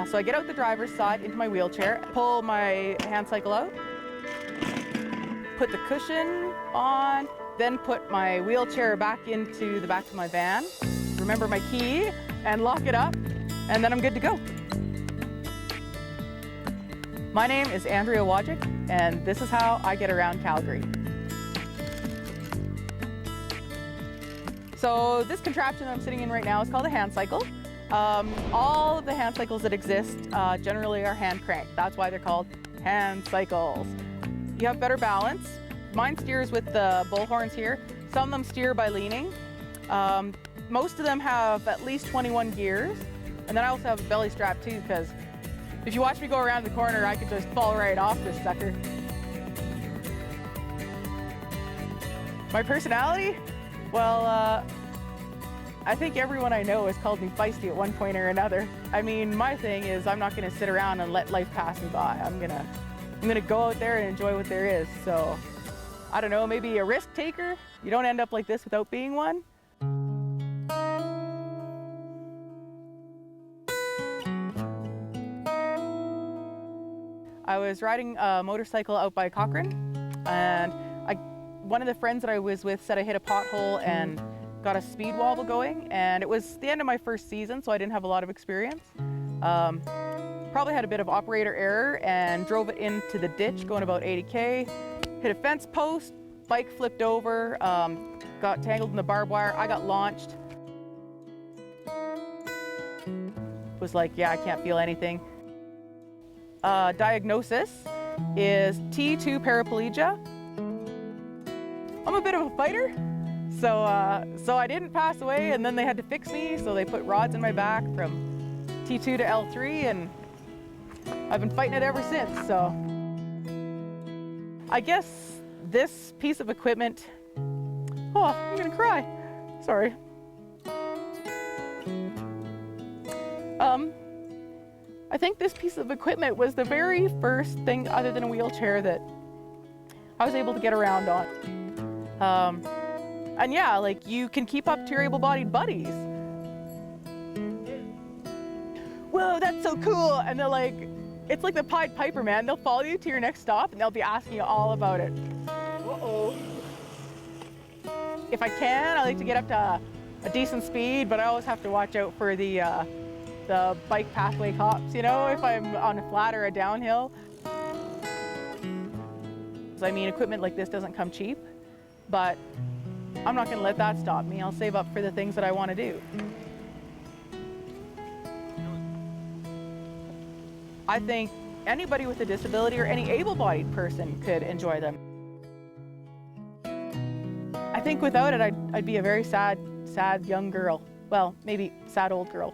So I get out the driver's side into my wheelchair, pull my hand cycle out, put the cushion on, then put my wheelchair back into the back of my van, remember my key, and lock it up, and then I'm good to go. My name is Andrea, and this is how I get around Calgary. So this contraption that I'm sitting in right now is called a hand cycle. All of the hand cycles that exist generally are hand cranked. That's why they're called hand cycles. You have better balance. Mine steers with the bull horns here. Some of them steer by leaning. Most of them have at least 21 gears. And then I also have a belly strap too, because if you watch me go around the corner, I could just fall right off this sucker. My personality? Well, I think everyone I know has called me feisty at one point or another. I mean, my thing is I'm not gonna sit around and let life pass me by. I'm gonna go out there and enjoy what there is. So, I don't know, maybe a risk taker? You don't end up like this without being one. I was riding a motorcycle out by Cochrane, and one of the friends that I was with said I hit a pothole and got a speed wobble going, and it was the end of my first season, so I didn't have a lot of experience. Probably had a bit of operator error and drove it into the ditch going about 80K, hit a fence post, bike flipped over, got tangled in the barbed wire, I got launched. Was like, yeah, I can't feel anything. Diagnosis is T2 paraplegia. I'm a bit of a fighter. So I didn't pass away, and then they had to fix me, so they put rods in my back from T2 to L3, and I've been fighting it ever since. So I guess this piece of equipment, oh, I'm gonna cry, sorry. I think this piece of equipment was the very first thing other than a wheelchair that I was able to get around on. And yeah, like, you can keep up to your able-bodied buddies. Whoa, that's so cool. And they're like, it's like the Pied Piper, man. They'll follow you to your next stop and they'll be asking you all about it. Uh-oh. If I can, I like to get up to a decent speed, but I always have to watch out for the bike pathway cops, you know, if I'm on a flat or a downhill. I mean, equipment like this doesn't come cheap, but I'm not going to let that stop me. I'll save up for the things that I want to do. I think anybody with a disability or any able-bodied person could enjoy them. I think without it, I'd be a very sad young girl. Well, maybe sad old girl.